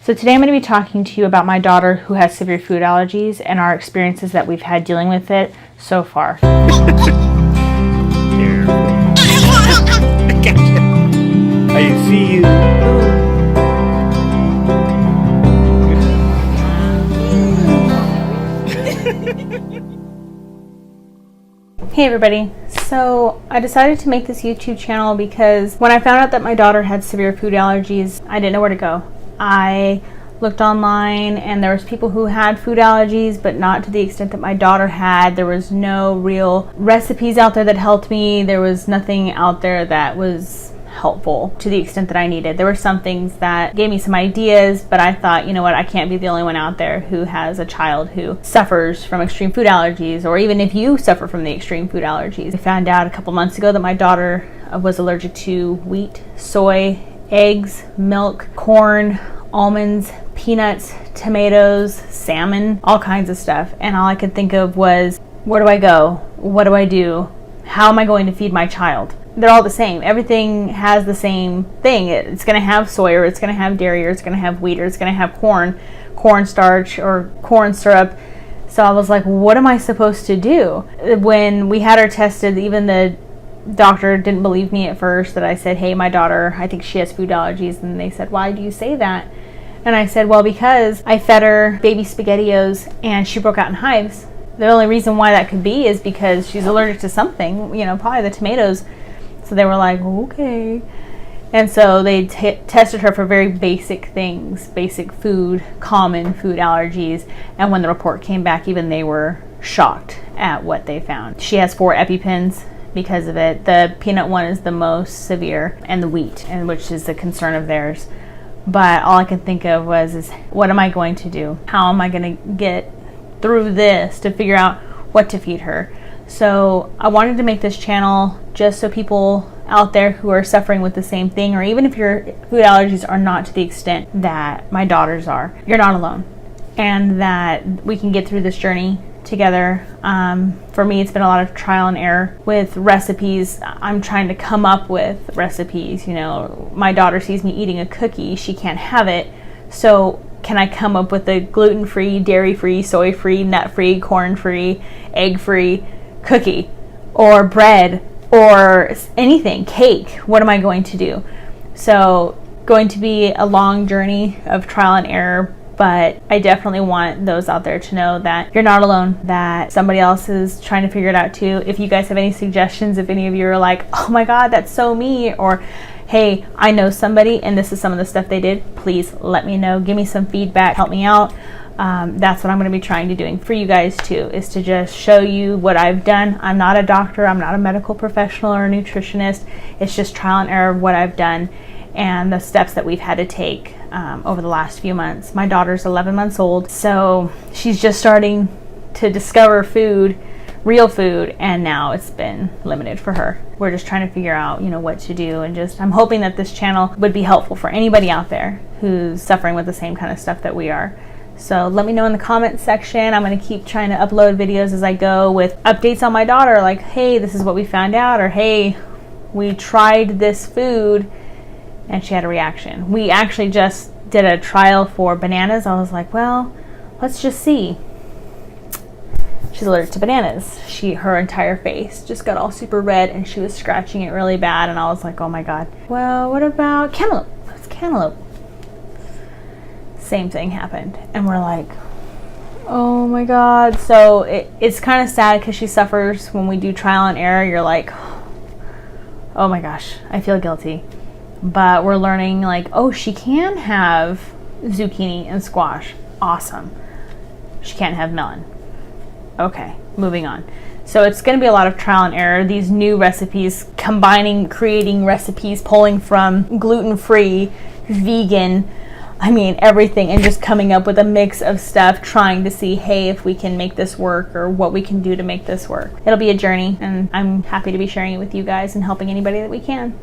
So today I'm going to be talking to you about my daughter who has severe food allergies and our experiences that we've had dealing with it so far. I see you. Hey everybody. So I decided to make this YouTube channel because when I found out that my daughter had severe food allergies, I didn't know where to go. I looked online and there was people who had food allergies, but not to the extent that my daughter had. There was no real recipes out there that helped me. There was nothing out there that was helpful to the extent that I needed. There were some things that gave me some ideas, but I thought, you know what, I can't be the only one out there who has a child who suffers from extreme food allergies, or even if you suffer from the extreme food allergies. I found out a couple months ago that my daughter was allergic to wheat, soy, eggs, milk, corn, almonds, peanuts, tomatoes, salmon, all kinds of stuff. And all I could think of was, where do I go? What do I do? How am I going to feed my child? They're all the same. Everything has the same thing. It's going to have soy, or it's going to have dairy, or it's going to have wheat, or it's going to have cornstarch, or corn syrup. So I was like, what am I supposed to do? When we had her tested, even the doctor didn't believe me at first that I said, hey, my daughter, I think she has food allergies. And they said, why do you say that? And I said, well, because I fed her baby SpaghettiOs and she broke out in hives. The only reason why that could be is because she's allergic to something, you know, probably the tomatoes. So they were like, okay. And so they tested her for very basic things, basic food, common food allergies. And when the report came back, even they were shocked at what they found. She has 4 EpiPens because of it. The peanut one is the most severe, and the wheat, and which is a concern of theirs. But all I could think of was, what am I going to do? How am I going to get through this to figure out what to feed her? So I wanted to make this channel just so people out there who are suffering with the same thing, or even if your food allergies are not to the extent that my daughters are, you're not alone, and that we can get through this journey together. For me, it's been a lot of trial and error with recipes. I'm trying to come up with recipes. You know, my daughter sees me eating a cookie, she can't have it, so can I come up with a gluten-free, dairy-free, soy-free, nut-free, corn-free, egg-free cookie, or bread, or anything, cake? What am I going to do? So going to be a long journey of trial and error, but I definitely want those out there to know that you're not alone, that somebody else is trying to figure it out too. If you guys have any suggestions, if any of you are like, oh my God, that's so me, or hey, I know somebody and this is some of the stuff they did, please let me know. Give me some feedback, help me out. That's what I'm going to be trying to doing for you guys too, is to just show you what I've done. I'm not a doctor, I'm not a medical professional or a nutritionist. It's just trial and error of what I've done and the steps that we've had to take over the last few months. My daughter's 11 months old, so she's just starting to discover food, real food, and now it's been limited for her. We're just trying to figure out, you know, what to do, and just I'm hoping that this channel would be helpful for anybody out there who's suffering with the same kind of stuff that we are. So let me know in the comments section. I'm going to keep trying to upload videos as I go with updates on my daughter, like, hey, this is what we found out, or hey, we tried this food and she had a reaction. We actually just did a trial for bananas. I was like, well, let's just see. She's allergic to bananas. Her entire face just got all super red and she was scratching it really bad, and I was like, oh my God. Well, what about cantaloupe? It's cantaloupe. Same thing happened, and we're like, oh my God. So it's kind of sad because she suffers when we do trial and error. You're like, oh my gosh, I feel guilty. But we're learning, like, oh, she can have zucchini and squash. Awesome. She can't have melon. Okay, moving on. So it's going to be a lot of trial and error. These new recipes, creating recipes, pulling from gluten-free, vegan, I mean, everything, and just coming up with a mix of stuff, trying to see, hey, if we can make this work, or what we can do to make this work. It'll be a journey, and I'm happy to be sharing it with you guys and helping anybody that we can.